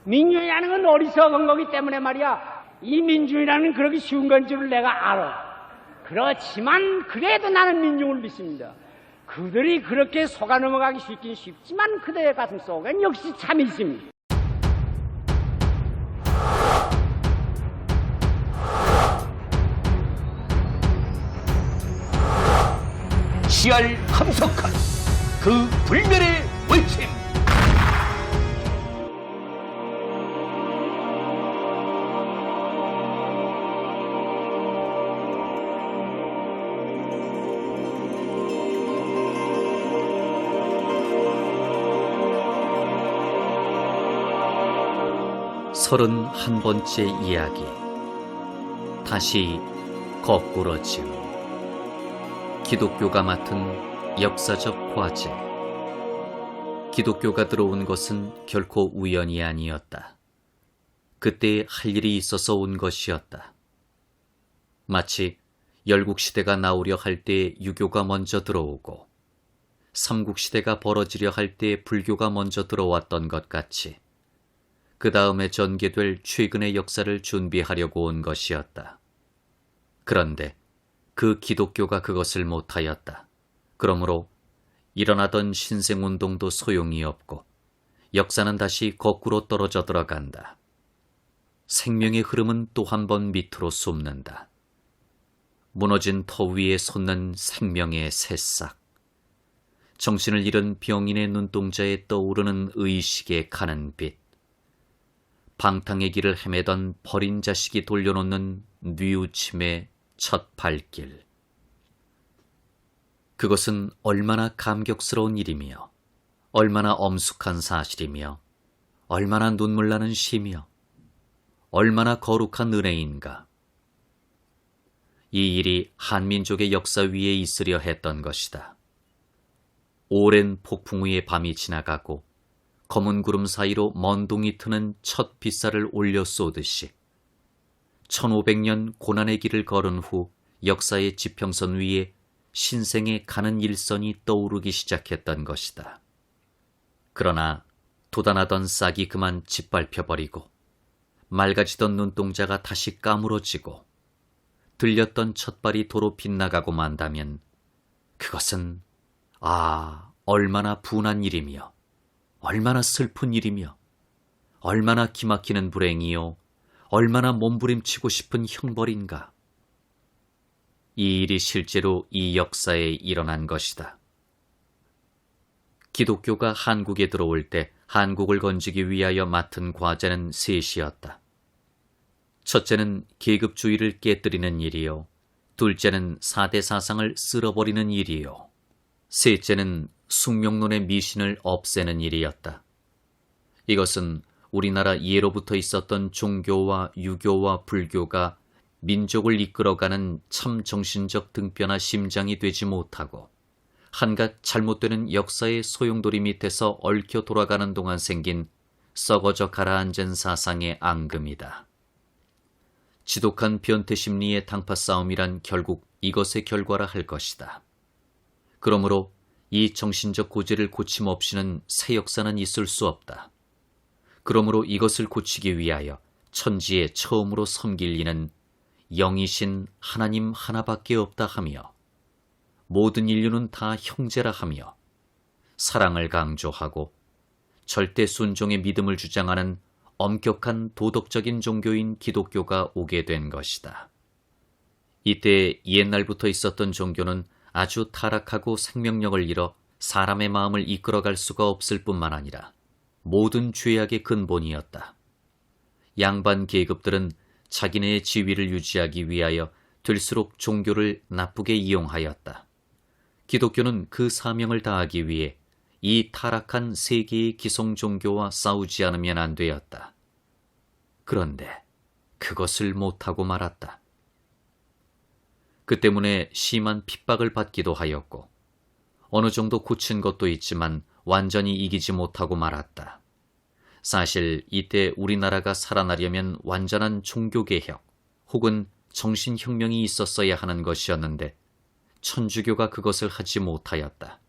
민주주의라는 건 어리석은 거기 때문에 말이야. 이 민주주의라는 그렇게 쉬운 건 줄을 내가 알아. 그렇지만 그래도 나는 민중을 믿습니다. 그들이 그렇게 속아 넘어가기 쉽긴 쉽지만 그들의 가슴 속엔 역시 참이 있습니다. 시알 함석한 그 불멸의 외침. 서른한 번째 이야기. 다시 거꾸로짐. 기독교가 맡은 역사적 과제. 기독교가 들어온 것은 결코 우연이 아니었다. 그때 할 일이 있어서 온 것이었다. 마치 열국시대가 나오려 할 때 유교가 먼저 들어오고 삼국시대가 벌어지려 할 때 불교가 먼저 들어왔던 것 같이 그 다음에 전개될 최근의 역사를 준비하려고 온 것이었다. 그런데 그 기독교가 그것을 못하였다. 그러므로 일어나던 신생운동도 소용이 없고 역사는 다시 거꾸로 떨어져 들어간다. 생명의 흐름은 또 한 번 밑으로 쏟는다. 무너진 터 위에 솟는 생명의 새싹. 정신을 잃은 병인의 눈동자에 떠오르는 의식의 가는 빛. 방탕의 길을 헤매던 버린 자식이 돌려놓는 뉘우침의 첫 발길. 그것은 얼마나 감격스러운 일이며 얼마나 엄숙한 사실이며 얼마나 눈물 나는 시며 얼마나 거룩한 은혜인가. 이 일이 한민족의 역사 위에 있으려 했던 것이다. 오랜 폭풍 위의 밤이 지나가고 검은 구름 사이로 먼동이 트는 첫 빗살을 올려 쏘듯이 1500년 고난의 길을 걸은 후 역사의 지평선 위에 신생의 가는 일선이 떠오르기 시작했던 것이다. 그러나 돋아나던 싹이 그만 짓밟혀버리고 맑아지던 눈동자가 다시 까무러지고 들렸던 첫발이 도로 빗나가고 만다면 그것은 얼마나 분한 일이며 얼마나 슬픈 일이며 얼마나 기막히는 불행이요 얼마나 몸부림치고 싶은 형벌인가. 이 일이 실제로 이 역사에 일어난 것이다. 기독교가 한국에 들어올 때 한국을 건지기 위하여 맡은 과제는 셋이었다. 첫째는 계급주의를 깨뜨리는 일이요, 둘째는 사대 사상을 쓸어버리는 일이요, 셋째는 숙명론의 미신을 없애는 일이었다. 이것은 우리나라 예로부터 있었던 종교와 유교와 불교가 민족을 이끌어가는 참 정신적 등뼈나 심장이 되지 못하고 한갓 잘못되는 역사의 소용돌이 밑에서 얽혀 돌아가는 동안 생긴 썩어져 가라앉은 사상의 앙금이다. 지독한 변태 심리의 당파 싸움이란 결국 이것의 결과라 할 것이다. 그러므로 이 정신적 고지를 고침없이는 새 역사는 있을 수 없다. 그러므로 이것을 고치기 위하여 천지에 처음으로 섬길 이는 영이신 하나님 하나밖에 없다 하며 모든 인류는 다 형제라 하며 사랑을 강조하고 절대 순종의 믿음을 주장하는 엄격한 도덕적인 종교인 기독교가 오게 된 것이다. 이때 옛날부터 있었던 종교는 아주 타락하고 생명력을 잃어 사람의 마음을 이끌어갈 수가 없을 뿐만 아니라 모든 죄악의 근본이었다. 양반 계급들은 자기네의 지위를 유지하기 위하여 될수록 종교를 나쁘게 이용하였다. 기독교는 그 사명을 다하기 위해 이 타락한 세계의 기성 종교와 싸우지 않으면 안 되었다. 그런데 그것을 못하고 말았다. 그 때문에 심한 핍박을 받기도 하였고 어느 정도 고친 것도 있지만 완전히 이기지 못하고 말았다. 사실 이때 우리나라가 살아나려면 완전한 종교개혁 혹은 정신혁명이 있었어야 하는 것이었는데 천주교가 그것을 하지 못하였다.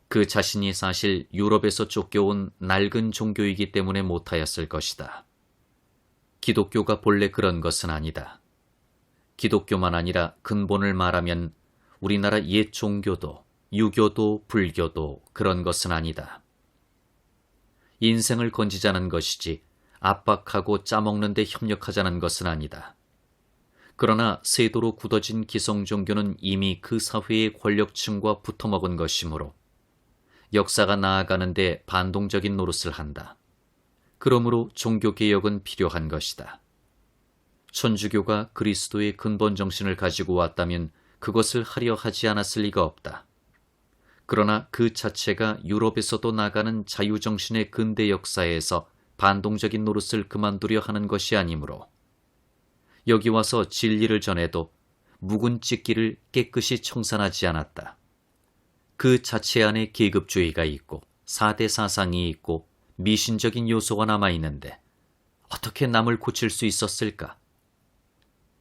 그 자신이 사실 유럽에서 쫓겨온 낡은 종교이기 때문에 못하였을 것이다. 기독교가 본래 그런 것은 아니다. 기독교만 아니라 근본을 말하면 우리나라 옛 종교도 유교도 불교도 그런 것은 아니다. 인생을 건지자는 것이지 압박하고 짜먹는 데 협력하자는 것은 아니다. 그러나 세도로 굳어진 기성 종교는 이미 그 사회의 권력층과 붙어먹은 것이므로 역사가 나아가는데 반동적인 노릇을 한다. 그러므로 종교개혁은 필요한 것이다. 천주교가 그리스도의 근본 정신을 가지고 왔다면 그것을 하려 하지 않았을 리가 없다. 그러나 그 자체가 유럽에서도 나가는 자유정신의 근대 역사에서 반동적인 노릇을 그만두려 하는 것이 아니므로 여기 와서 진리를 전해도 묵은 찢기를 깨끗이 청산하지 않았다. 그 자체 안에 계급주의가 있고 사대 사상이 있고 미신적인 요소가 남아있는데 어떻게 남을 고칠 수 있었을까?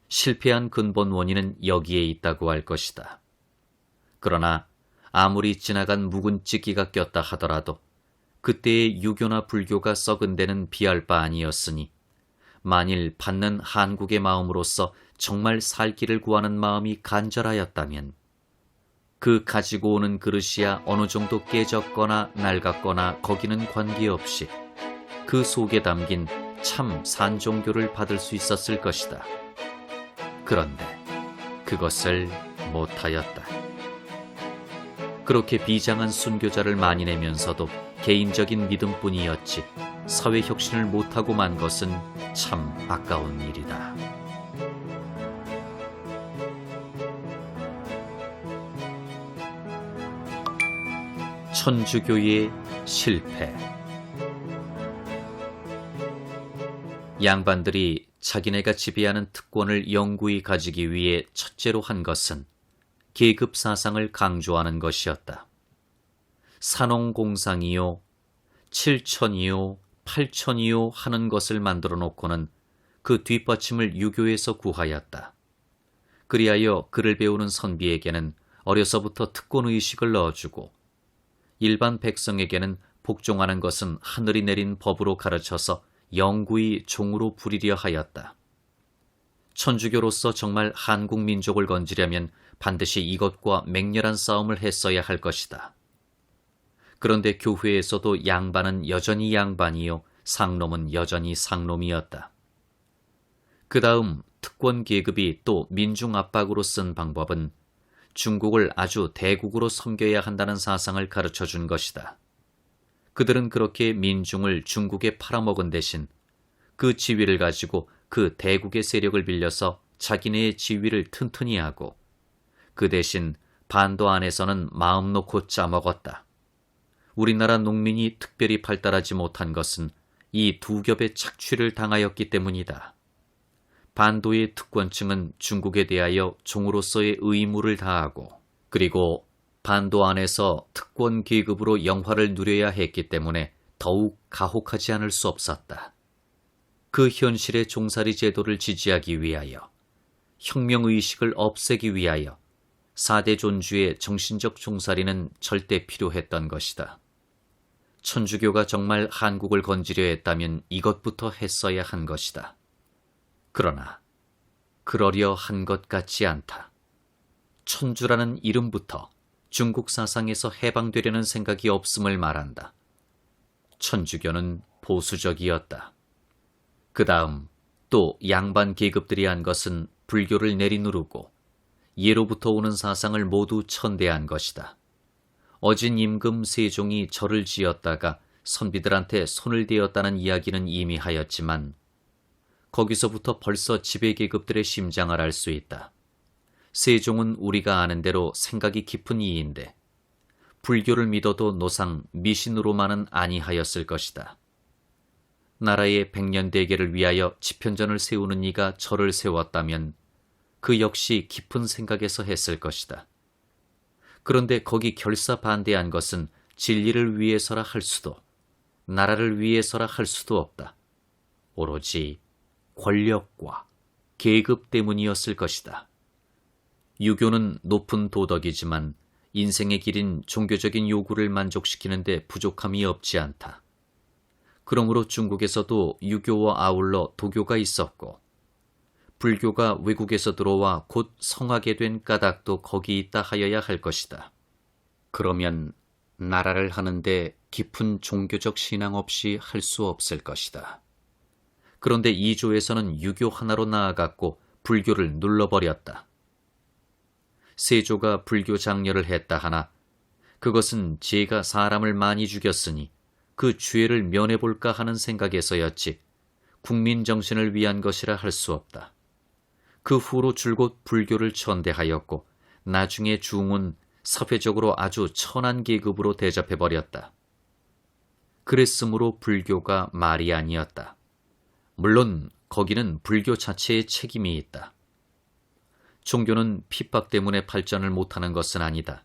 실패한 근본 원인은 여기에 있다고 할 것이다. 그러나 아무리 지나간 묵은 찢기가 꼈다 하더라도 그때의 유교나 불교가 썩은 데는 비할 바 아니었으니 만일 받는 한국의 마음으로서 정말 살 길을 구하는 마음이 간절하였다면 그 가지고 오는 그릇이야 어느 정도 깨졌거나 낡았거나 거기는 관계없이 그 속에 담긴 참 산종교를 받을 수 있었을 것이다. 그런데 그것을 못하였다. 그렇게 비장한 순교자를 많이 내면서도 개인적인 믿음뿐이었지 사회 혁신을 못하고 만 것은 참 아까운 일이다. 천주교의 실패. 양반들이 자기네가 지배하는 특권을 영구히 가지기 위해 첫째로 한 것은 계급 사상을 강조하는 것이었다. 산홍공상이요, 칠천이요, 팔천이요 하는 것을 만들어 놓고는 그 뒷받침을 유교에서 구하였다. 그리하여 글을 배우는 선비에게는 어려서부터 특권의식을 넣어주고 일반 백성에게는 복종하는 것은 하늘이 내린 법으로 가르쳐서 영구히 종으로 부리려 하였다. 천주교로서 정말 한국 민족을 건지려면 반드시 이것과 맹렬한 싸움을 했어야 할 것이다. 그런데 교회에서도 양반은 여전히 양반이요, 상놈은 여전히 상놈이었다. 그 다음 특권 계급이 또 민중 압박으로 쓴 방법은 중국을 아주 대국으로 섬겨야 한다는 사상을 가르쳐 준 것이다. 그들은 그렇게 민중을 중국에 팔아먹은 대신 그 지위를 가지고 그 대국의 세력을 빌려서 자기네의 지위를 튼튼히 하고 그 대신 반도 안에서는 마음 놓고 짜먹었다. 우리나라 농민이 특별히 발달하지 못한 것은 이 두 겹의 착취를 당하였기 때문이다. 반도의 특권층은 중국에 대하여 종으로서의 의무를 다하고 그리고 반도 안에서 특권 계급으로 영화를 누려야 했기 때문에 더욱 가혹하지 않을 수 없었다. 그 현실의 종살이 제도를 지지하기 위하여 혁명의식을 없애기 위하여 4대 존주의 정신적 종살이는 절대 필요했던 것이다. 천주교가 정말 한국을 건지려 했다면 이것부터 했어야 한 것이다. 그러나 그러려 한 것 같지 않다. 천주라는 이름부터 중국 사상에서 해방되려는 생각이 없음을 말한다. 천주교는 보수적이었다. 그 다음 또 양반 계급들이 한 것은 불교를 내리누르고 예로부터 오는 사상을 모두 천대한 것이다. 어진 임금 세종이 절을 지었다가 선비들한테 손을 대었다는 이야기는 이미 하였지만 거기서부터 벌써 지배계급들의 심장을 알 수 있다. 세종은 우리가 아는 대로 생각이 깊은 이인데 불교를 믿어도 노상 미신으로만은 아니하였을 것이다. 나라의 백년대계를 위하여 지편전을 세우는 이가 절을 세웠다면 그 역시 깊은 생각에서 했을 것이다. 그런데 거기 결사 반대한 것은 진리를 위해서라 할 수도 나라를 위해서라 할 수도 없다. 오로지 권력과 계급 때문이었을 것이다. 유교는 높은 도덕이지만 인생의 길인 종교적인 요구를 만족시키는데 부족함이 없지 않다. 그러므로 중국에서도 유교와 아울러 도교가 있었고 불교가 외국에서 들어와 곧 성하게 된 까닭도 거기 있다 하여야 할 것이다. 그러면 나라를 하는데 깊은 종교적 신앙 없이 할 수 없을 것이다. 그런데 이조에서는 유교 하나로 나아갔고 불교를 눌러버렸다. 세조가 불교 장려를 했다 하나 그것은 제가 사람을 많이 죽였으니 그 죄를 면해볼까 하는 생각에서였지 국민 정신을 위한 것이라 할 수 없다. 그 후로 줄곧 불교를 천대하였고 나중에 중은 사회적으로 아주 천한 계급으로 대접해버렸다. 그랬으므로 불교가 말이 아니었다. 물론 거기는 불교 자체의 책임이 있다. 종교는 핍박 때문에 발전을 못하는 것은 아니다.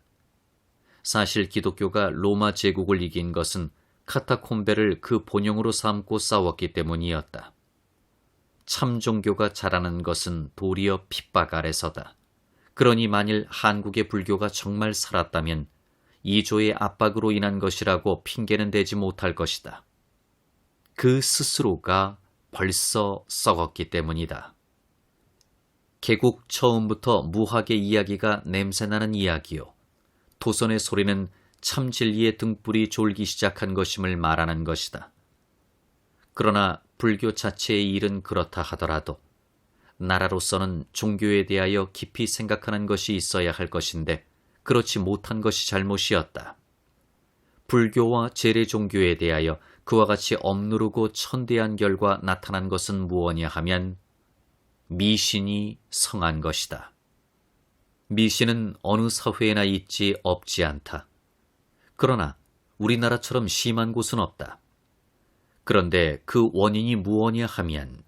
사실 기독교가 로마 제국을 이긴 것은 카타콤베를 그 본영으로 삼고 싸웠기 때문이었다. 참 종교가 자라는 것은 도리어 핍박 아래서다. 그러니 만일 한국의 불교가 정말 살았다면 이조의 압박으로 인한 것이라고 핑계는 대지 못할 것이다. 그 스스로가 벌써 썩었기 때문이다. 개국 처음부터 무학의 이야기가 냄새나는 이야기요. 도선의 소리는 참 진리의 등불이 졸기 시작한 것임을 말하는 것이다. 그러나 불교 자체의 일은 그렇다 하더라도 나라로서는 종교에 대하여 깊이 생각하는 것이 있어야 할 것인데 그렇지 못한 것이 잘못이었다. 불교와 재래 종교에 대하여 그와 같이 억누르고 천대한 결과 나타난 것은 무엇이냐 하면 미신이 성한 것이다. 미신은 어느 사회에나 있지 없지 않다. 그러나 우리나라처럼 심한 곳은 없다. 그런데 그 원인이 무엇이냐 하면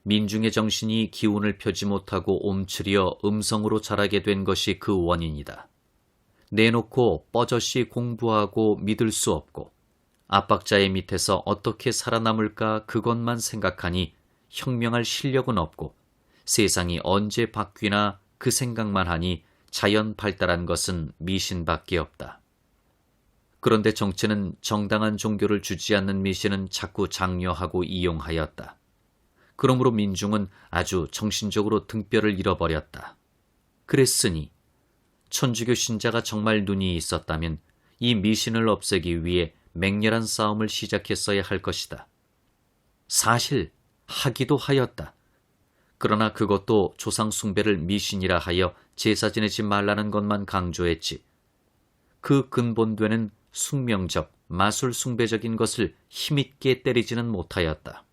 민중의 정신이 기운을 펴지 못하고 옴츠려 음성으로 자라게 된 것이 그 원인이다. 내놓고 뻐젓이 공부하고 믿을 수 없고 압박자의 밑에서 어떻게 살아남을까 그것만 생각하니 혁명할 실력은 없고 세상이 언제 바뀌나 그 생각만 하니 자연 발달한 것은 미신밖에 없다. 그런데 정치는 정당한 종교를 주지 않는 미신은 자꾸 장려하고 이용하였다. 그러므로 민중은 아주 정신적으로 등뼈를 잃어버렸다. 그랬으니 천주교 신자가 정말 눈이 있었다면 이 미신을 없애기 위해 맹렬한 싸움을 시작했어야 할 것이다. 사실 하기도 하였다. 그러나 그것도 조상 숭배를 미신이라 하여 제사 지내지 말라는 것만 강조했지. 그 근본되는 숙명적, 마술 숭배적인 것을 힘있게 때리지는 못하였다.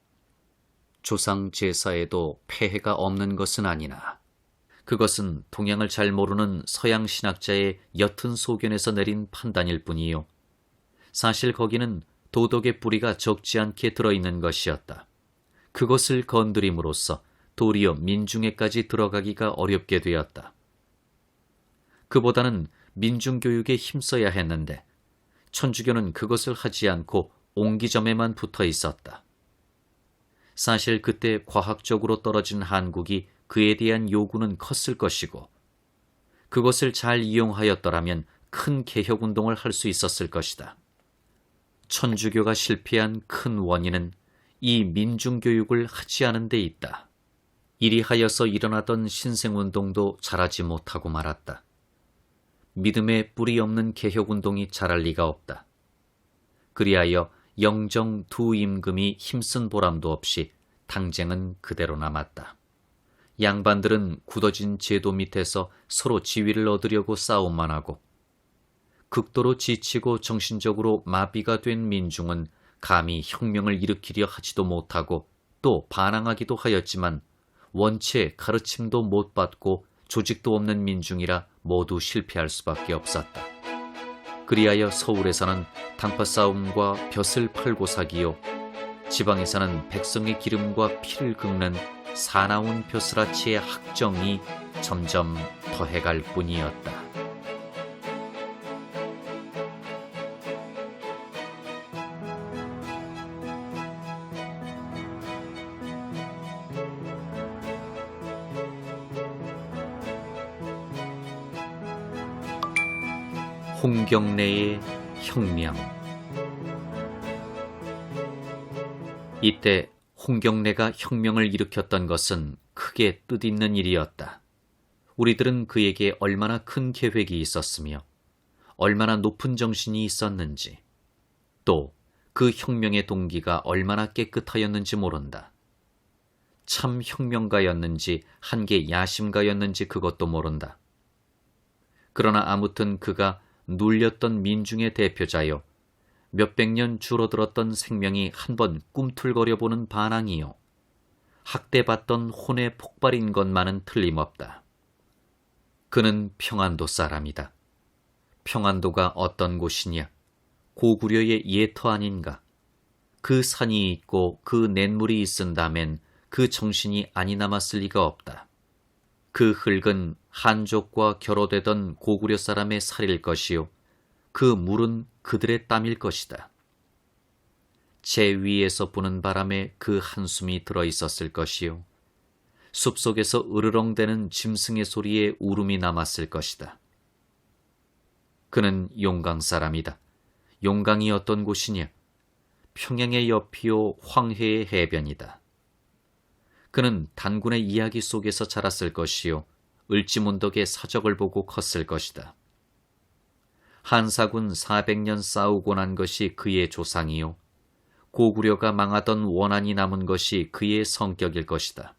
조상 제사에도 폐해가 없는 것은 아니나 그것은 동양을 잘 모르는 서양 신학자의 옅은 소견에서 내린 판단일 뿐이요. 사실 거기는 도덕의 뿌리가 적지 않게 들어있는 것이었다. 그것을 건드림으로써 도리어 민중에까지 들어가기가 어렵게 되었다. 그보다는 민중교육에 힘써야 했는데 천주교는 그것을 하지 않고 옹기점에만 붙어 있었다. 사실 그때 과학적으로 떨어진 한국이 그에 대한 요구는 컸을 것이고 그것을 잘 이용하였더라면 큰 개혁운동을 할 수 있었을 것이다. 천주교가 실패한 큰 원인은 이 민중교육을 하지 않은 데 있다. 이리 하여서 일어나던 신생운동도 자라지 못하고 말았다. 믿음에 뿌리 없는 개혁운동이 자랄 리가 없다. 그리하여 영정 두 임금이 힘쓴 보람도 없이 당쟁은 그대로 남았다. 양반들은 굳어진 제도 밑에서 서로 지위를 얻으려고 싸움만 하고 극도로 지치고 정신적으로 마비가 된 민중은 감히 혁명을 일으키려 하지도 못하고 또 반항하기도 하였지만 원체 가르침도 못 받고 조직도 없는 민중이라 모두 실패할 수밖에 없었다. 그리하여 서울에서는 당파 싸움과 벼슬 팔고 사기요, 지방에서는 백성의 기름과 피를 긁는 사나운 벼슬아치의 학정이 점점 더해갈 뿐이었다. 홍경래의 혁명. 이때 홍경래가 혁명을 일으켰던 것은 크게 뜻있는 일이었다. 우리들은 그에게 얼마나 큰 계획이 있었으며 얼마나 높은 정신이 있었는지, 또 그 혁명의 동기가 얼마나 깨끗하였는지 모른다. 참 혁명가였는지 한계 야심가였는지 그것도 모른다. 그러나 아무튼 그가 눌렸던 민중의 대표자요, 몇백 년 줄어들었던 생명이 한번 꿈틀거려 보는 반항이요, 학대받던 혼의 폭발인 것만은 틀림없다. 그는 평안도 사람이다. 평안도가 어떤 곳이냐? 고구려의 예터 아닌가? 그 산이 있고 그 냇물이 있은다면 그 정신이 아니 남았을 리가 없다. 그 흙은 한족과 결호되던 고구려 사람의 살일 것이요, 그 물은 그들의 땀일 것이다. 제 위에서 부는 바람에 그 한숨이 들어있었을 것이요, 숲속에서 으르렁대는 짐승의 소리에 울음이 남았을 것이다. 그는 용강 사람이다. 용강이 어떤 곳이냐? 평양의 옆이요, 황해의 해변이다. 그는 단군의 이야기 속에서 자랐을 것이요, 을지문덕의 사적을 보고 컸을 것이다. 한사군 400년 싸우고 난 것이 그의 조상이요, 고구려가 망하던 원한이 남은 것이 그의 성격일 것이다.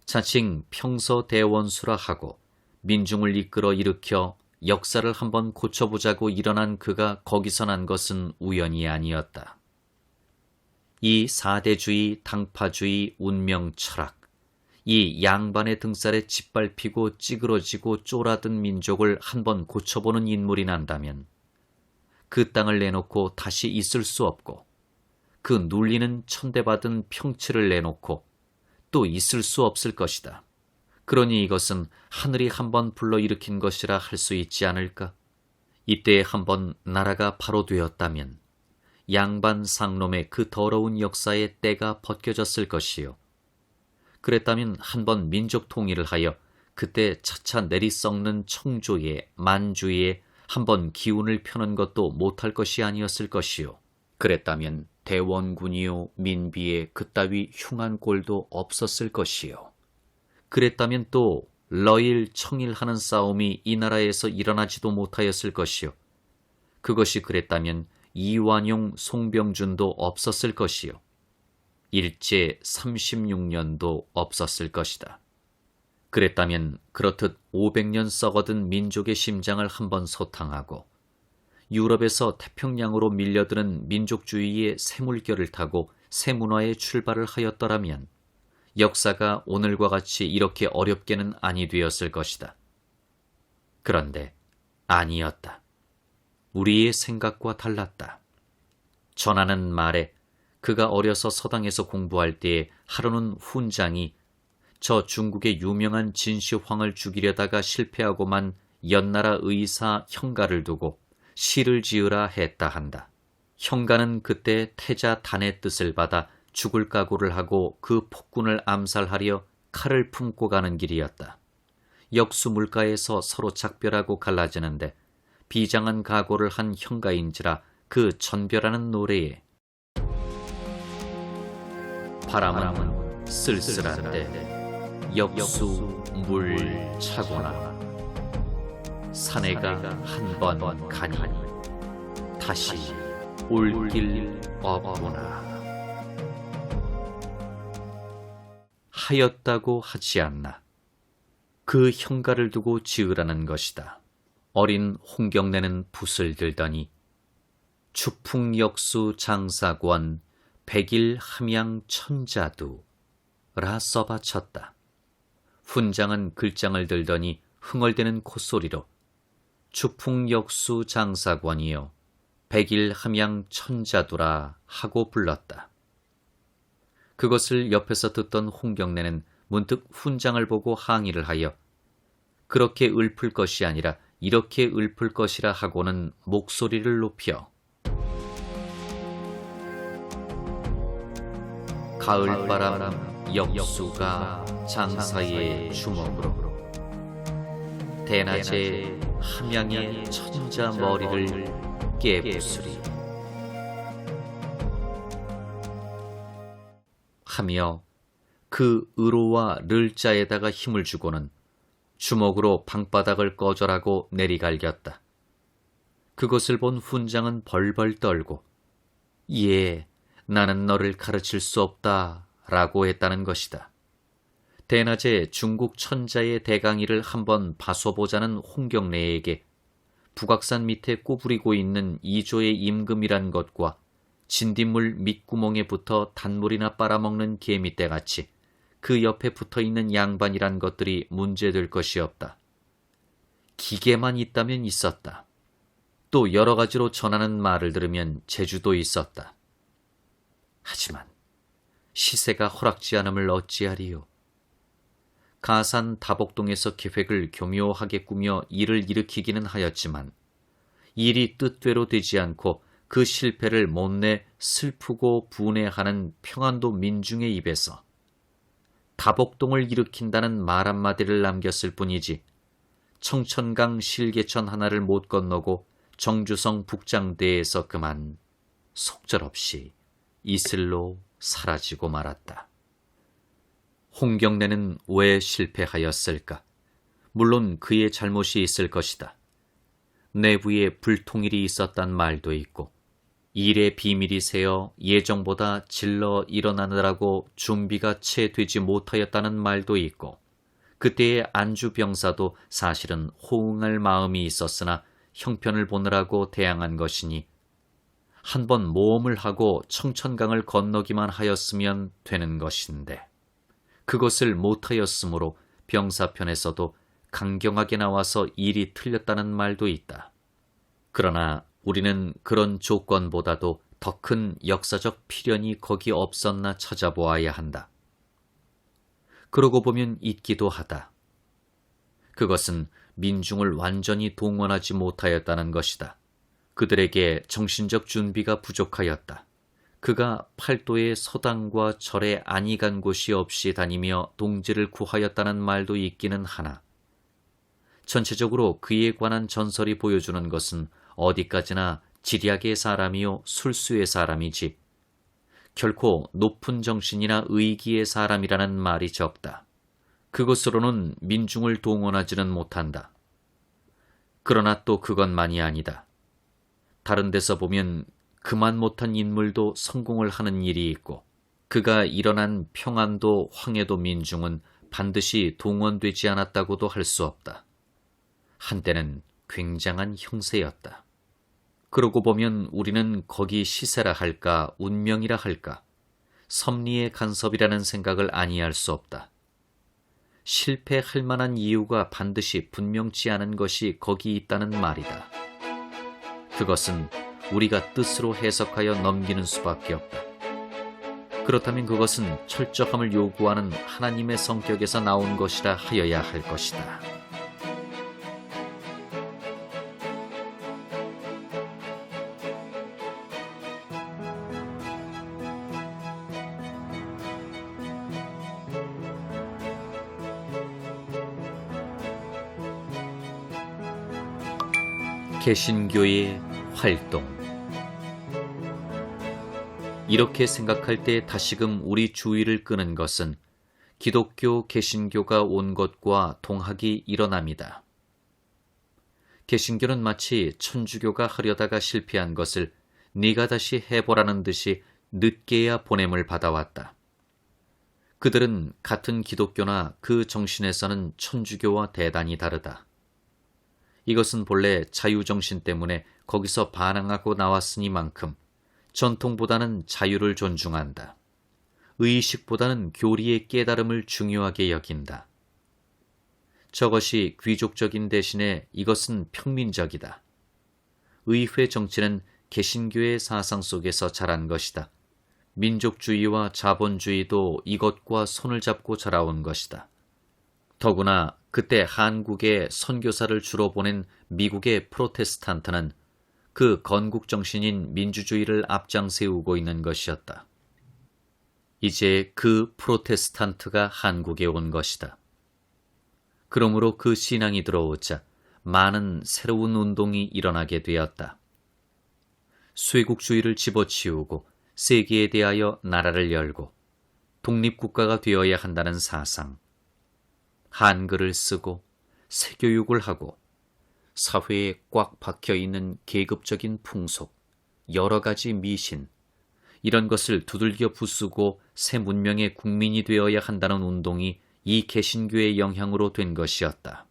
자칭 평서대원수라 하고 민중을 이끌어 일으켜 역사를 한번 고쳐보자고 일어난 그가 거기서 난 것은 우연이 아니었다. 이 사대주의, 당파주의, 운명 철학, 이 양반의 등살에 짓밟히고 찌그러지고 쫄아든 민족을 한번 고쳐보는 인물이 난다면 그 땅을 내놓고 다시 있을 수 없고, 그 눌리는 천대받은 평치를 내놓고 또 있을 수 없을 것이다. 그러니 이것은 하늘이 한번 불러일으킨 것이라 할 수 있지 않을까? 이때에 한번 나라가 바로 되었다면 양반 상놈의 그 더러운 역사의 때가 벗겨졌을 것이요, 그랬다면 한번 민족 통일을 하여 그때 차차 내리썩는 청조에 만주에 한번 기운을 펴는 것도 못할 것이 아니었을 것이요, 그랬다면 대원군이요 민비에 그따위 흉한 꼴도 없었을 것이요, 그랬다면 또 러일 청일하는 싸움이 이 나라에서 일어나지도 못하였을 것이요, 그것이 그랬다면 이완용 송병준도 없었을 것이요, 일제 36년도 없었을 것이다. 그랬다면 그렇듯 500년 썩어든 민족의 심장을 한번 소탕하고 유럽에서 태평양으로 밀려드는 민족주의의 새물결을 타고 새 문화의 출발을 하였더라면 역사가 오늘과 같이 이렇게 어렵게는 아니 되었을 것이다. 그런데 아니었다. 우리의 생각과 달랐다. 전하는 말에 그가 어려서 서당에서 공부할 때에 하루는 훈장이 저 중국의 유명한 진시황을 죽이려다가 실패하고만 연나라 의사 형가를 두고 시를 지으라 했다 한다. 형가는 그때 태자 단의 뜻을 받아 죽을 각오를 하고 그 폭군을 암살하려 칼을 품고 가는 길이었다. 역수 물가에서 서로 작별하고 갈라지는데 비장한 각오를 한 형가인지라 그 전별하는 노래에 바람은 쓸쓸한데 역수 물 차고나 사내가 한 번 가니 다시 올 길 없구나 하였다고 하지 않나. 그 형가를 두고 지으라는 것이다. 어린 홍경래는 붓을 들더니 추풍역수 장사권 백일 함양 천자두라 써바쳤다. 훈장은 글장을 들더니 흥얼대는 콧소리로 추풍역수 장사권이여 백일 함양 천자두라 하고 불렀다. 그것을 옆에서 듣던 홍경래는 문득 훈장을 보고 항의를 하여 그렇게 읊을 것이 아니라 이렇게 읊을 것이라 하고는 목소리를 높여 가을바람 역수가 장사의 주먹으로 대낮에 함양의 천자 머리를 깨부수리 하며 그 으로와 를자에다가 힘을 주고는 주먹으로 방바닥을 꺼져라고 내리갈겼다. 그것을 본 훈장은 벌벌 떨고 예, 나는 너를 가르칠 수 없다 라고 했다는 것이다. 대낮에 중국 천자의 대강의를 한번 봐서보자는 홍경래에게 북악산 밑에 꼬부리고 있는 이조의 임금이란 것과 진딧물 밑구멍에 붙어 단물이나 빨아먹는 개미떼같이 그 옆에 붙어있는 양반이란 것들이 문제될 것이 없다. 기계만 있다면 있었다. 또 여러 가지로 전하는 말을 들으면 재주도 있었다. 하지만 시세가 허락지 않음을 어찌하리요. 가산 다복동에서 계획을 교묘하게 꾸며 일을 일으키기는 하였지만 일이 뜻대로 되지 않고 그 실패를 못내 슬프고 분해하는 평안도 민중의 입에서 다복동을 일으킨다는 말 한마디를 남겼을 뿐이지 청천강 실개천 하나를 못 건너고 정주성 북장대에서 그만 속절없이 이슬로 사라지고 말았다. 홍경래는 왜 실패하였을까? 물론 그의 잘못이 있을 것이다. 내부에 불통일이 있었단 말도 있고 일의 비밀이 새어 예정보다 질러 일어나느라고 준비가 채 되지 못하였다는 말도 있고 그때의 안주병사도 사실은 호응할 마음이 있었으나 형편을 보느라고 대항한 것이니 한번 모험을 하고 청천강을 건너기만 하였으면 되는 것인데 그것을 못하였으므로 병사편에서도 강경하게 나와서 일이 틀렸다는 말도 있다. 그러나 우리는 그런 조건보다도 더 큰 역사적 필연이 거기 없었나 찾아보아야 한다. 그러고 보면 있기도 하다. 그것은 민중을 완전히 동원하지 못하였다는 것이다. 그들에게 정신적 준비가 부족하였다. 그가 팔도의 서당과 절에 안이 간 곳이 없이 다니며 동지를 구하였다는 말도 있기는 하나 전체적으로 그에 관한 전설이 보여주는 것은 어디까지나 지략의 사람이요 술수의 사람이지 결코 높은 정신이나 의기의 사람이라는 말이 적다. 그것으로는 민중을 동원하지는 못한다. 그러나 또 그것만이 아니다. 다른 데서 보면 그만 못한 인물도 성공을 하는 일이 있고 그가 일어난 평안도 황해도 민중은 반드시 동원되지 않았다고도 할 수 없다. 한때는 굉장한 형세였다. 그러고 보면 우리는 거기 시세라 할까 운명이라 할까 섭리의 간섭이라는 생각을 아니할 수 없다. 실패할 만한 이유가 반드시 분명치 않은 것이 거기 있다는 말이다. 그것은 우리가 뜻으로 해석하여 넘기는 수밖에 없다. 그렇다면 그것은 철저함을 요구하는 하나님의 성격에서 나온 것이라 하여야 할 것이다. 개신교의 활동. 이렇게 생각할 때 다시금 우리 주의를 끄는 것은 기독교 개신교가 온 것과 동학이 일어납니다. 개신교는 마치 천주교가 하려다가 실패한 것을 네가 다시 해보라는 듯이 늦게야 보냄을 받아왔다. 그들은 같은 기독교나 그 정신에서는 천주교와 대단히 다르다. 이것은 본래 자유정신 때문에 거기서 반항하고 나왔으니만큼 전통보다는 자유를 존중한다. 의식보다는 교리의 깨달음을 중요하게 여긴다. 저것이 귀족적인 대신에 이것은 평민적이다. 의회 정치는 개신교의 사상 속에서 자란 것이다. 민족주의와 자본주의도 이것과 손을 잡고 자라온 것이다. 더구나 그때 한국에 선교사를 주로 보낸 미국의 프로테스탄트는 그 건국 정신인 민주주의를 앞장 세우고 있는 것이었다. 이제 그 프로테스탄트가 한국에 온 것이다. 그러므로 그 신앙이 들어오자 많은 새로운 운동이 일어나게 되었다. 쇄국주의를 집어치우고 세계에 대하여 나라를 열고 독립국가가 되어야 한다는 사상, 한글을 쓰고 새교육을 하고 사회에 꽉 박혀있는 계급적인 풍속, 여러 가지 미신, 이런 것을 두들겨 부수고 새 문명의 국민이 되어야 한다는 운동이 이 개신교의 영향으로 된 것이었다.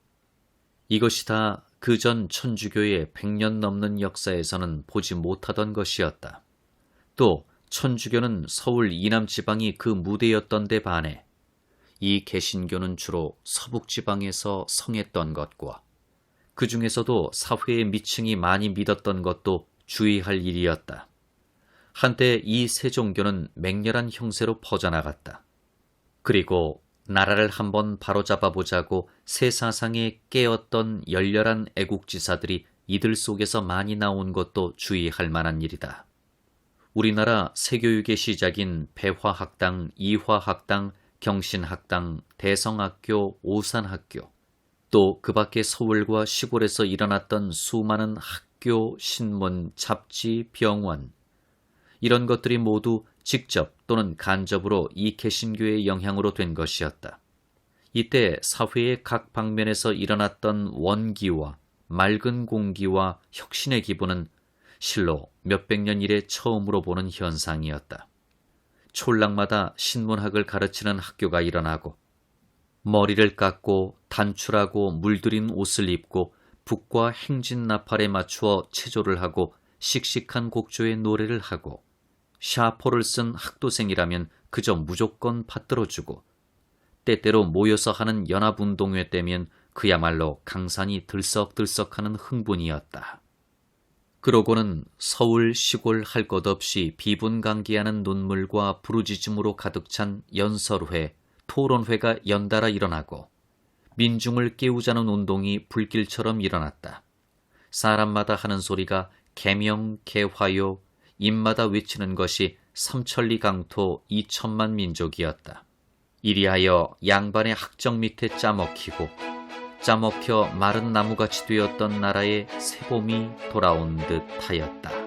이것이 다 그전 천주교의 100년 넘는 역사에서는 보지 못하던 것이었다. 또 천주교는 서울 이남지방이 그 무대였던 데 반해 이 개신교는 주로 서북지방에서 성했던 것과 그 중에서도 사회의 미층이 많이 믿었던 것도 주의할 일이었다. 한때 이 세 종교는 맹렬한 형세로 퍼져나갔다. 그리고 나라를 한번 바로잡아 보자고 새 사상에 깨었던 열렬한 애국지사들이 이들 속에서 많이 나온 것도 주의할 만한 일이다. 우리나라 새교육의 시작인 배화학당, 이화학당, 경신학당, 대성학교, 오산학교, 또 그 밖에 서울과 시골에서 일어났던 수많은 학교, 신문, 잡지, 병원, 이런 것들이 모두 직접 또는 간접으로 이 개신교의 영향으로 된 것이었다. 이때 사회의 각 방면에서 일어났던 원기와 맑은 공기와 혁신의 기분은 실로 몇백 년 이래 처음으로 보는 현상이었다. 촌락마다 신문학을 가르치는 학교가 일어나고 머리를 깎고 단출하고 물들인 옷을 입고 북과 행진나팔에 맞추어 체조를 하고 씩씩한 곡조의 노래를 하고 샤포를 쓴 학도생이라면 그저 무조건 받들어주고 때때로 모여서 하는 연합운동회 때면 그야말로 강산이 들썩들썩하는 흥분이었다. 그러고는 서울 시골 할 것 없이 비분강기하는 눈물과 부르짖음으로 가득 찬 연설회, 토론회가 연달아 일어나고 민중을 깨우자는 운동이 불길처럼 일어났다. 사람마다 하는 소리가 개명, 개화요, 입마다 외치는 것이 삼천리 강토 2천만 민족이었다. 이리하여 양반의 학정 밑에 짜먹히고 짜먹혀 마른 나무같이 되었던 나라에 새봄이 돌아온 듯 하였다.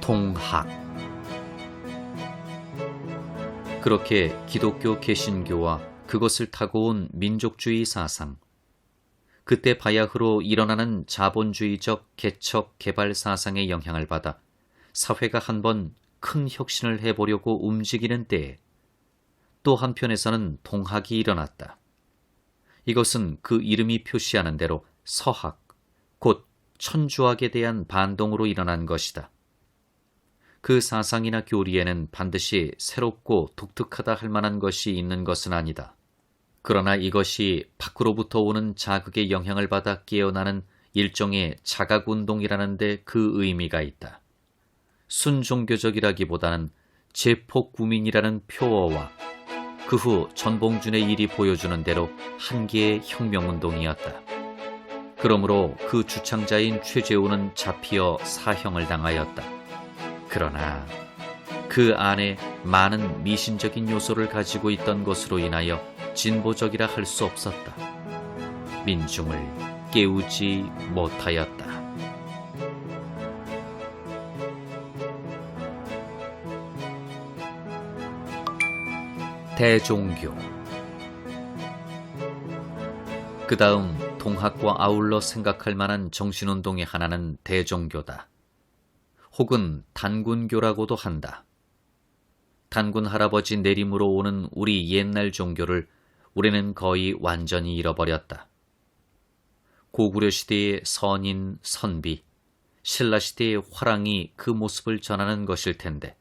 통학. 그렇게 기독교 개신교와 그것을 타고 온 민족주의 사상, 그때 바야흐로 일어나는 자본주의적 개척 개발 사상의 영향을 받아 사회가 한번 큰 혁신을 해보려고 움직이는 때에 또 한편에서는 동학이 일어났다. 이것은 그 이름이 표시하는 대로 서학, 곧 천주학에 대한 반동으로 일어난 것이다. 그 사상이나 교리에는 반드시 새롭고 독특하다 할 만한 것이 있는 것은 아니다. 그러나 이것이 밖으로부터 오는 자극의 영향을 받아 깨어나는 일종의 자각운동이라는 데 그 의미가 있다. 순종교적이라기보다는 제폭구민이라는 표어와 그 후 전봉준의 일이 보여주는 대로 한 개의 혁명운동이었다. 그러므로 그 주창자인 최재우는 잡히어 사형을 당하였다. 그러나 그 안에 많은 미신적인 요소를 가지고 있던 것으로 인하여 진보적이라 할 수 없었다. 민중을 깨우지 못하였다. 대종교. 그 다음 동학과 아울러 생각할 만한 정신운동의 하나는 대종교다. 혹은 단군교라고도 한다. 단군 할아버지 내림으로 오는 우리 옛날 종교를 우리는 거의 완전히 잃어버렸다. 고구려 시대의 선인, 선비, 신라 시대의 화랑이 그 모습을 전하는 것일 텐데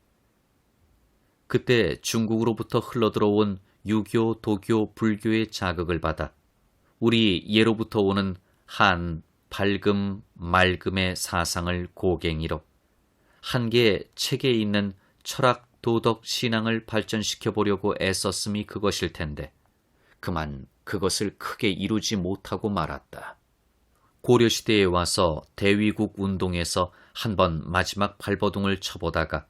그때 중국으로부터 흘러들어온 유교, 도교, 불교의 자극을 받아 우리 예로부터 오는 한, 밝음, 맑음의 사상을 고갱이로 한계 책에 있는 철학, 도덕, 신앙을 발전시켜 보려고 애썼음이 그것일 텐데 그만 그것을 크게 이루지 못하고 말았다. 고려시대에 와서 대위국 운동에서 한번 마지막 발버둥을 쳐보다가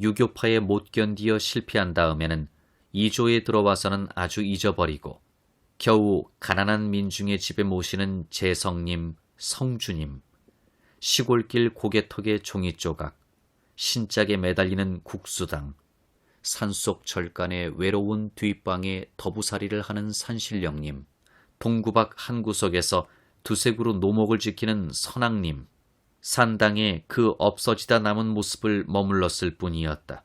유교파에 못 견디어 실패한 다음에는 이조에 들어와서는 아주 잊어버리고 겨우 가난한 민중의 집에 모시는 재성님, 성주님, 시골길 고개턱의 종이조각, 신짝에 매달리는 국수당, 산속 절간의 외로운 뒷방에 더부살이를 하는 산신령님, 동구박 한 구석에서 두색으로 노목을 지키는 선왕님, 산당에 그 없어지다 남은 모습을 머물렀을 뿐이었다.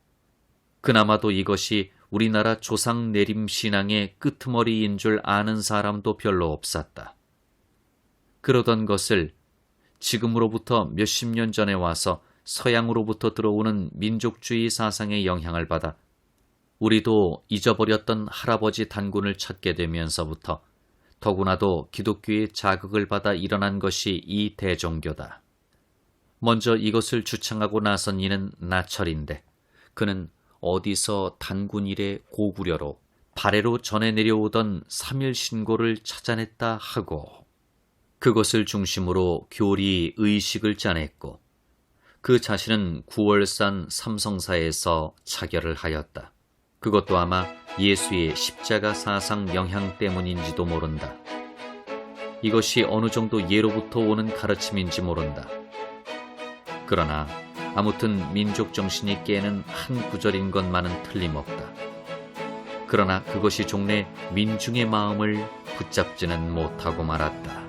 그나마도 이것이 우리나라 조상 내림 신앙의 끄트머리인 줄 아는 사람도 별로 없었다. 그러던 것을 지금으로부터 몇십 년 전에 와서 서양으로부터 들어오는 민족주의 사상의 영향을 받아 우리도 잊어버렸던 할아버지 단군을 찾게 되면서부터 더구나도 기독교의 자극을 받아 일어난 것이 이 대종교다. 먼저 이것을 주창하고 나선 이는 나철인데 그는 어디서 단군 이래 고구려로 발해로 전해 내려오던 삼일신고를 찾아냈다 하고 그것을 중심으로 교리 의식을 짜냈고 그 자신은 9월산 삼성사에서 차결을 하였다. 그것도 아마 예수의 십자가 사상 영향 때문인지도 모른다. 이것이 어느 정도 예로부터 오는 가르침인지 모른다. 그러나 아무튼 민족 정신이 깨는 한 구절인 것만은 틀림없다. 그러나 그것이 종래 민중의 마음을 붙잡지는 못하고 말았다.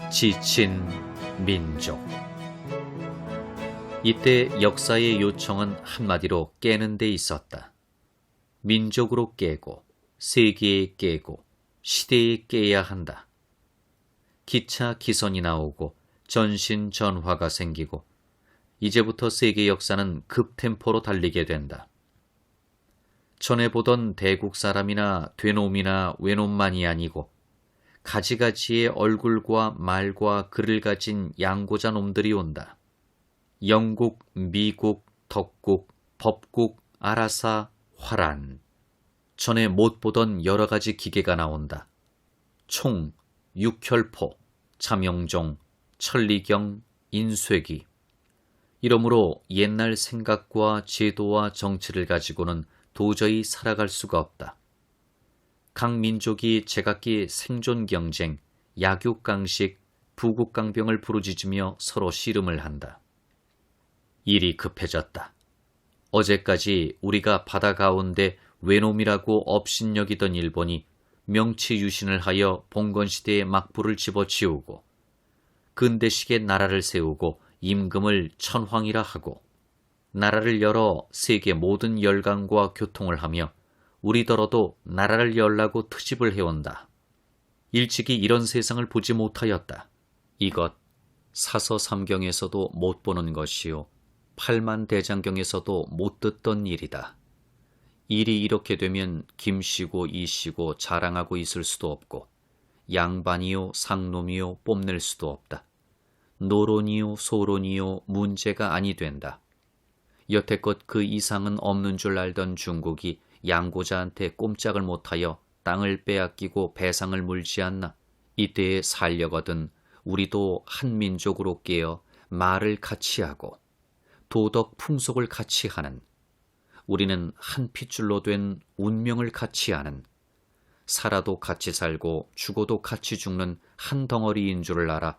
지친 민족. 이때 역사의 요청은 한마디로 깨는 데 있었다. 민족으로 깨고 세계에 깨고 시대에 깨야 한다. 기차 기선이 나오고 전신전화가 생기고 이제부터 세계 역사는 급템포로 달리게 된다. 전에 보던 대국 사람이나 되놈이나 외놈만이 아니고 가지가지의 얼굴과 말과 글을 가진 양고자 놈들이 온다. 영국, 미국, 덕국, 법국, 아라사, 화란. 전에 못 보던 여러 가지 기계가 나온다. 총, 육혈포, 자명종, 천리경, 인쇄기. 이러므로 옛날 생각과 제도와 정치를 가지고는 도저히 살아갈 수가 없다. 각 민족이 제각기 생존 경쟁, 약육강식, 부국강병을 부르짖으며 서로 씨름을 한다. 일이 급해졌다. 어제까지 우리가 바다 가운데 외놈이라고 업신여기던 일본이 명치유신을 하여 봉건시대의 막부를 집어치우고 근대식의 나라를 세우고 임금을 천황이라 하고 나라를 열어 세계 모든 열강과 교통을 하며 우리더러도 나라를 열라고 트집을 해온다. 일찍이 이런 세상을 보지 못하였다. 이것 사서삼경에서도 못 보는 것이요 팔만대장경에서도 못 듣던 일이다. 일이 이렇게 되면 김씨고 이씨고 자랑하고 있을 수도 없고 양반이요 상놈이요 뽐낼 수도 없다. 노론이요 소론이요 문제가 아니 된다. 여태껏 그 이상은 없는 줄 알던 중국이 양고자한테 꼼짝을 못하여 땅을 빼앗기고 배상을 물지 않나. 이때에 살려거든 우리도 한 민족으로 깨어 말을 같이 하고 도덕 풍속을 같이 하는, 우리는 한 핏줄로 된 운명을 같이 하는, 살아도 같이 살고 죽어도 같이 죽는 한 덩어리인 줄을 알아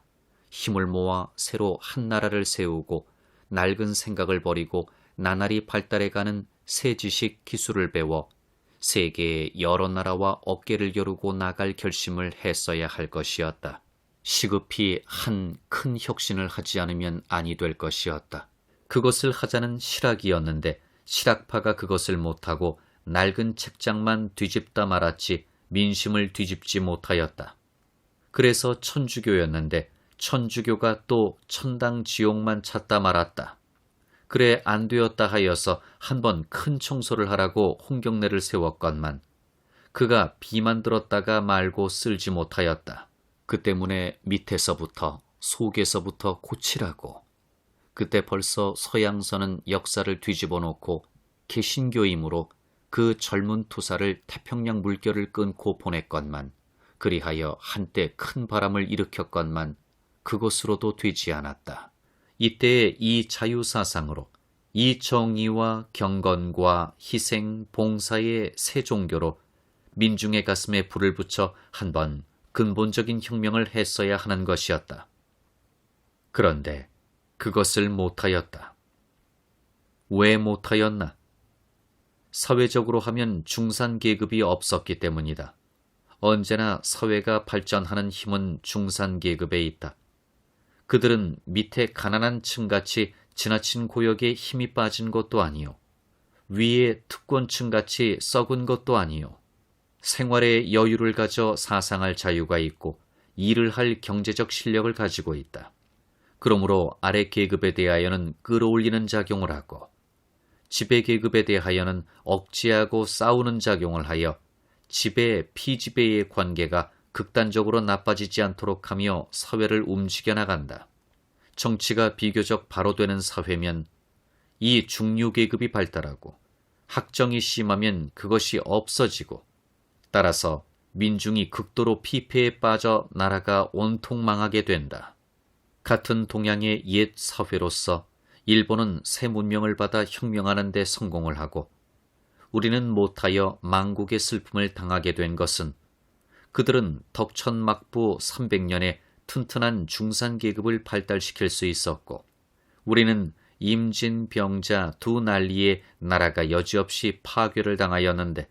힘을 모아 새로 한 나라를 세우고 낡은 생각을 버리고 나날이 발달해가는 새 지식 기술을 배워 세계의 여러 나라와 어깨를 겨루고 나갈 결심을 했어야 할 것이었다. 시급히 한 큰 혁신을 하지 않으면 아니 될 것이었다. 그것을 하자는 실학이었는데 실학파가 그것을 못하고 낡은 책장만 뒤집다 말았지 민심을 뒤집지 못하였다. 그래서 천주교였는데 천주교가 또 천당 지옥만 찾다 말았다. 그래 안 되었다 하여서 한번 큰 청소를 하라고 홍경래를 세웠건만 그가 비만 들었다가 말고 쓸지 못하였다. 그 때문에 밑에서부터 속에서부터 고치라고. 그때 벌써 서양서는 역사를 뒤집어 놓고 개신교이므로 그 젊은 투사를 태평양 물결을 끊고 보냈건만, 그리하여 한때 큰 바람을 일으켰건만 그것으로도 되지 않았다. 이때의 이 자유사상으로 이 정의와 경건과 희생, 봉사의 새 종교로 민중의 가슴에 불을 붙여 한번 근본적인 혁명을 했어야 하는 것이었다. 그런데 그것을 못하였다. 왜 못하였나? 사회적으로 하면 중산계급이 없었기 때문이다. 언제나 사회가 발전하는 힘은 중산계급에 있다. 그들은 밑에 가난한 층같이 지나친 고역에 힘이 빠진 것도 아니요, 위에 특권층같이 썩은 것도 아니요, 생활의 여유를 가져 사상할 자유가 있고 일을 할 경제적 실력을 가지고 있다. 그러므로 아래 계급에 대하여는 끌어올리는 작용을 하고 지배 계급에 대하여는 억제하고 싸우는 작용을 하여 지배, 피지배의 관계가 극단적으로 나빠지지 않도록 하며 사회를 움직여 나간다. 정치가 비교적 바로 되는 사회면 이 중류계급이 발달하고 학정이 심하면 그것이 없어지고, 따라서 민중이 극도로 피폐에 빠져 나라가 온통 망하게 된다. 같은 동양의 옛 사회로서 일본은 새 문명을 받아 혁명하는 데 성공을 하고 우리는 못하여 망국의 슬픔을 당하게 된 것은, 그들은 덕천막부 300년에 튼튼한 중산계급을 발달시킬 수 있었고 우리는 임진병자 두 난리에 나라가 여지없이 파괴를 당하였는데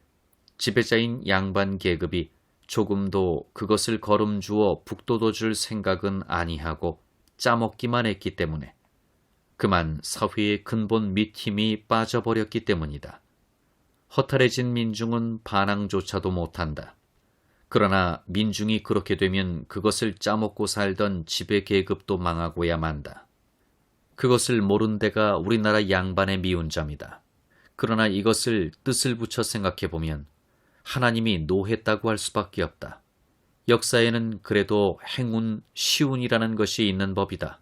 지배자인 양반계급이 조금도 그것을 거름주어 북돋워줄 생각은 아니하고 짜먹기만 했기 때문에, 그만 사회의 근본 밑힘이 빠져버렸기 때문이다. 허탈해진 민중은 반항조차도 못한다. 그러나 민중이 그렇게 되면 그것을 짜먹고 살던 지배계급도 망하고야 만다. 그것을 모른 데가 우리나라 양반의 미운 점이다. 그러나 이것을 뜻을 붙여 생각해보면 하나님이 노했다고 할 수밖에 없다. 역사에는 그래도 행운, 시운이라는 것이 있는 법이다.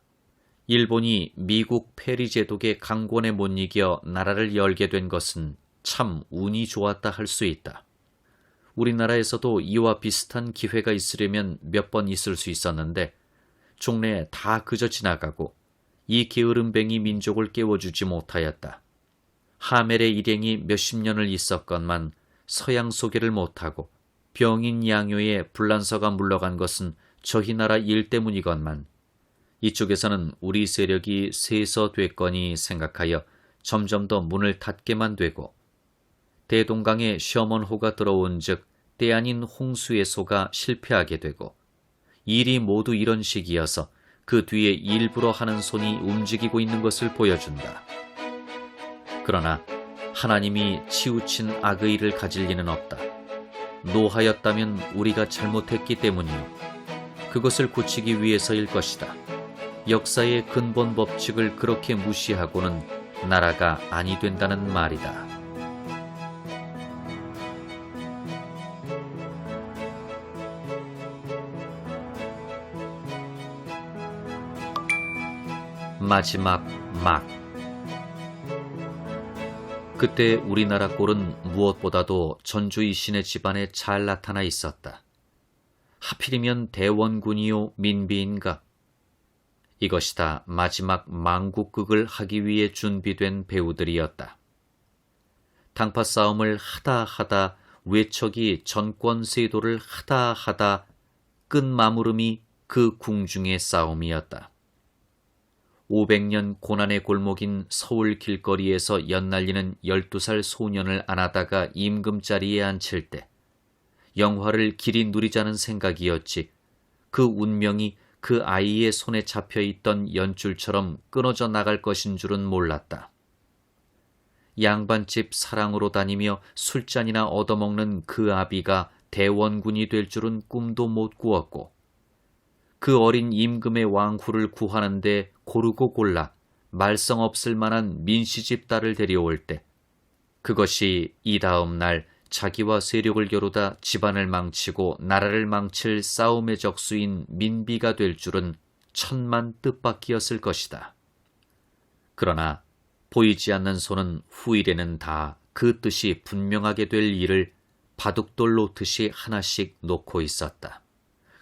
일본이 미국 페리제독의 강권에 못 이겨 나라를 열게 된 것은 참 운이 좋았다 할 수 있다. 우리나라에서도 이와 비슷한 기회가 있으려면 몇 번 있을 수 있었는데 종래 다 그저 지나가고 이 게으름뱅이 민족을 깨워주지 못하였다. 하멜의 일행이 몇십 년을 있었건만 서양 소개를 못하고 병인 양요에 불란서가 물러간 것은 저희 나라 일 때문이건만 이쪽에서는 우리 세력이 세서됐거니 생각하여 점점 더 문을 닫게만 되고 대동강에 셔먼호가 들어온 즉 때 아닌 홍수의 소가 실패하게 되고 일이 모두 이런 식이어서 그 뒤에 일부러 하는 손이 움직이고 있는 것을 보여준다. 그러나 하나님이 치우친 악의 일을 가질 리는 없다. 노하였다면 우리가 잘못했기 때문이요, 그것을 고치기 위해서일 것이다. 역사의 근본 법칙을 그렇게 무시하고는 나라가 아니 된다는 말이다. 마지막 막. 그때 우리나라 꼴은 무엇보다도 전주이신의 집안에 잘 나타나 있었다. 하필이면 대원군이요 민비인가? 이것이 다 마지막 망국극을 하기 위해 준비된 배우들이었다. 당파 싸움을 하다 외척이 전권 세도를 하다 끝마무름이 그 궁중의 싸움이었다. 500년 고난의 골목인 서울 길거리에서 연날리는 12살 소년을 안아다가 임금자리에 앉힐 때 영화를 길이 누리자는 생각이었지, 그 운명이 그 아이의 손에 잡혀있던 연줄처럼 끊어져 나갈 것인 줄은 몰랐다. 양반집 사랑으로 다니며 술잔이나 얻어먹는 그 아비가 대원군이 될 줄은 꿈도 못 꾸었고, 그 어린 임금의 왕후를 구하는데 고르고 골라 말썽 없을 만한 민씨집 딸을 데려올 때 그것이 이 다음 날 자기와 세력을 겨루다 집안을 망치고 나라를 망칠 싸움의 적수인 민비가 될 줄은 천만 뜻밖이었을 것이다. 그러나 보이지 않는 손은 후일에는 다 그 뜻이 분명하게 될 일을 바둑돌 놓듯이 하나씩 놓고 있었다.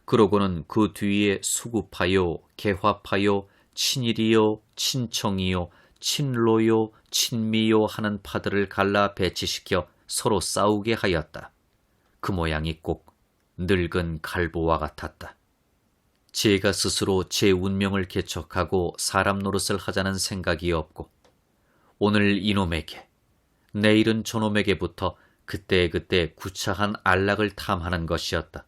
그러고는 그 뒤에 수구파요, 개화파요, 친일이요, 친청이요, 친로요, 친미요 하는 파들을 갈라 배치시켜 서로 싸우게 하였다. 그 모양이 꼭 늙은 갈보와 같았다. 제가 스스로 제 운명을 개척하고 사람 노릇을 하자는 생각이 없고 오늘 이놈에게 내일은 저놈에게부터 그때그때 구차한 안락을 탐하는 것이었다.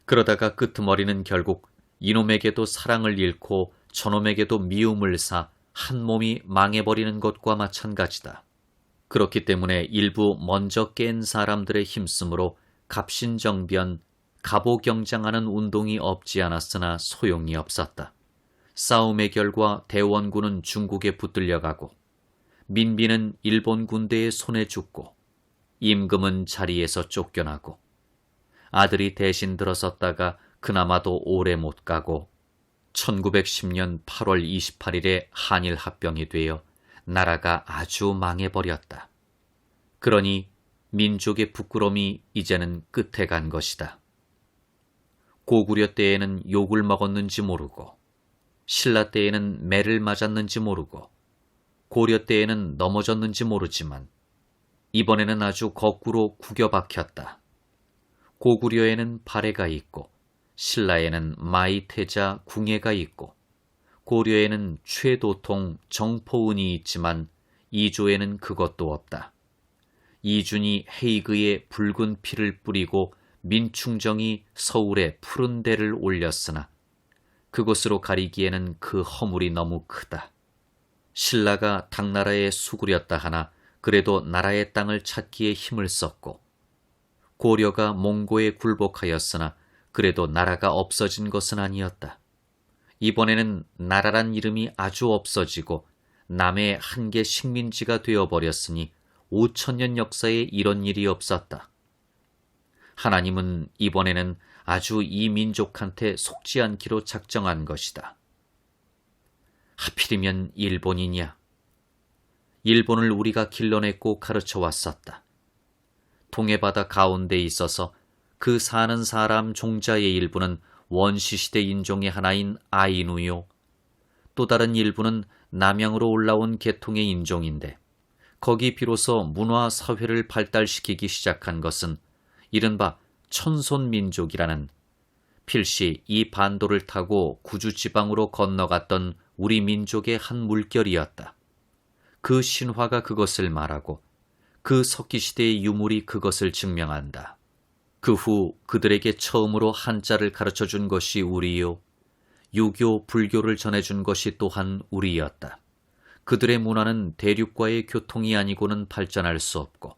그러다가 끄트머리는 결국 이놈에게도 사랑을 잃고 저놈에게도 미움을 사 한 몸이 망해버리는 것과 마찬가지다. 그렇기 때문에 일부 먼저 깬 사람들의 힘쓰므로 갑신정변, 갑오경장하는 운동이 없지 않았으나 소용이 없었다. 싸움의 결과 대원군은 중국에 붙들려가고 민비는 일본 군대의 손에 죽고 임금은 자리에서 쫓겨나고 아들이 대신 들어섰다가 그나마도 오래 못 가고 1910년 8월 28일에 한일 합병이 되어 나라가 아주 망해버렸다. 그러니 민족의 부끄러움이 이제는 끝에 간 것이다. 고구려 때에는 욕을 먹었는지 모르고 신라 때에는 매를 맞았는지 모르고 고려 때에는 넘어졌는지 모르지만 이번에는 아주 거꾸로 구겨박혔다. 고구려에는 발해가 있고 신라에는 마이태자 궁예가 있고 고려에는 최도통 정포은이 있지만 이조에는 그것도 없다. 이준이 헤이그에 붉은 피를 뿌리고 민충정이 서울에 푸른 대를 올렸으나 그곳으로 가리기에는 그 허물이 너무 크다. 신라가 당나라에 수구렸다 하나 그래도 나라의 땅을 찾기에 힘을 썼고 고려가 몽고에 굴복하였으나 그래도 나라가 없어진 것은 아니었다. 이번에는 나라란 이름이 아주 없어지고 남의 한계 식민지가 되어버렸으니 5천년 역사에 이런 일이 없었다. 하나님은 이번에는 아주 이 민족한테 속지 않기로 작정한 것이다. 하필이면 일본이냐? 일본을 우리가 길러냈고 가르쳐 왔었다. 동해바다 가운데 있어서 그 사는 사람 종자의 일부는 원시시대 인종의 하나인 아이누요. 또 다른 일부는 남양으로 올라온 계통의 인종인데 거기 비로소 문화 사회를 발달시키기 시작한 것은 이른바 천손민족이라는 필시 이 반도를 타고 구주지방으로 건너갔던 우리 민족의 한 물결이었다. 그 신화가 그것을 말하고 그 석기시대의 유물이 그것을 증명한다. 그 후 그들에게 처음으로 한자를 가르쳐준 것이 우리요. 유교, 불교를 전해준 것이 또한 우리였다. 그들의 문화는 대륙과의 교통이 아니고는 발전할 수 없고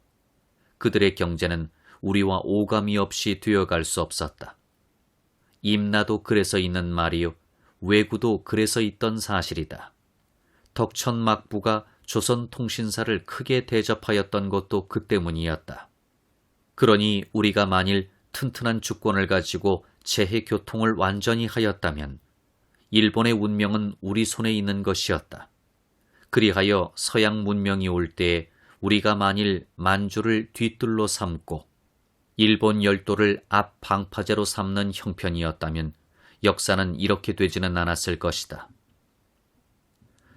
그들의 경제는 우리와 오감이 없이 되어갈 수 없었다. 임나도 그래서 있는 말이요. 왜구도 그래서 있던 사실이다. 덕천막부가 조선통신사를 크게 대접하였던 것도 그 때문이었다. 그러니 우리가 만일 튼튼한 주권을 가지고 재해 교통을 완전히 하였다면 일본의 운명은 우리 손에 있는 것이었다. 그리하여 서양 문명이 올 때에 우리가 만일 만주를 뒤뜰로 삼고 일본 열도를 앞 방파제로 삼는 형편이었다면 역사는 이렇게 되지는 않았을 것이다.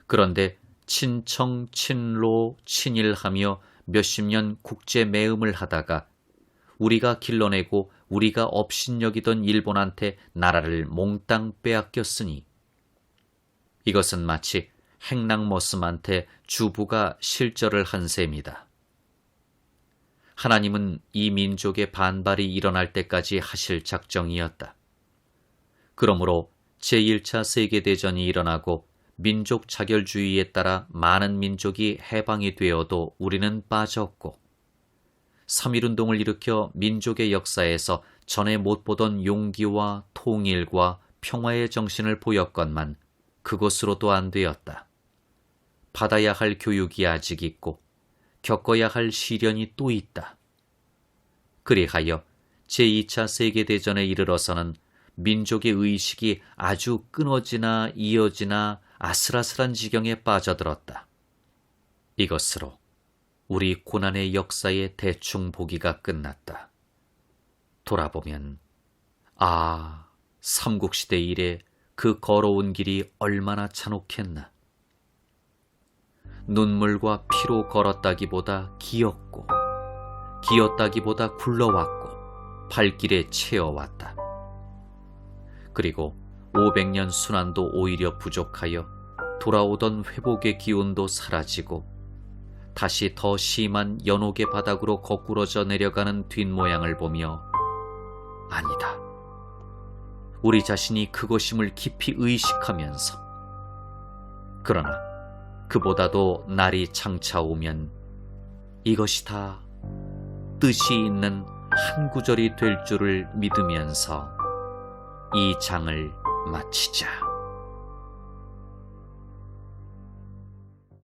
그런데 친청, 친로, 친일하며 몇십 년 국제 매음을 하다가 우리가 길러내고 우리가 업신여기던 일본한테 나라를 몽땅 빼앗겼으니 이것은 마치 행랑머슴한테 주부가 실절을 한 셈이다. 하나님은 이 민족의 반발이 일어날 때까지 하실 작정이었다. 그러므로 제1차 세계대전이 일어나고 민족 자결주의에 따라 많은 민족이 해방이 되어도 우리는 빠졌고 3.1운동을 일으켜 민족의 역사에서 전에 못 보던 용기와 통일과 평화의 정신을 보였건만 그것으로도 안 되었다. 받아야 할 교육이 아직 있고 겪어야 할 시련이 또 있다. 그리하여 제2차 세계대전에 이르러서는 민족의 의식이 아주 끊어지나 이어지나 아슬아슬한 지경에 빠져들었다. 이것으로 우리 고난의 역사의 대충 보기가 끝났다. 돌아보면 삼국시대 이래 그 걸어온 길이 얼마나 잔혹했나. 눈물과 피로 걸었다기보다 기었고, 기었다기보다 굴러왔고, 발길에 채워왔다. 그리고 500년 순환도 오히려 부족하여 돌아오던 회복의 기운도 사라지고 다시 더 심한 연옥의 바닥으로 거꾸러져 내려가는 뒷모양을 보며 아니다. 우리 자신이 그것임을 깊이 의식하면서 그러나 그보다도 날이 장차 오면 이것이 다 뜻이 있는 한 구절이 될 줄을 믿으면서 이 장을 마치자.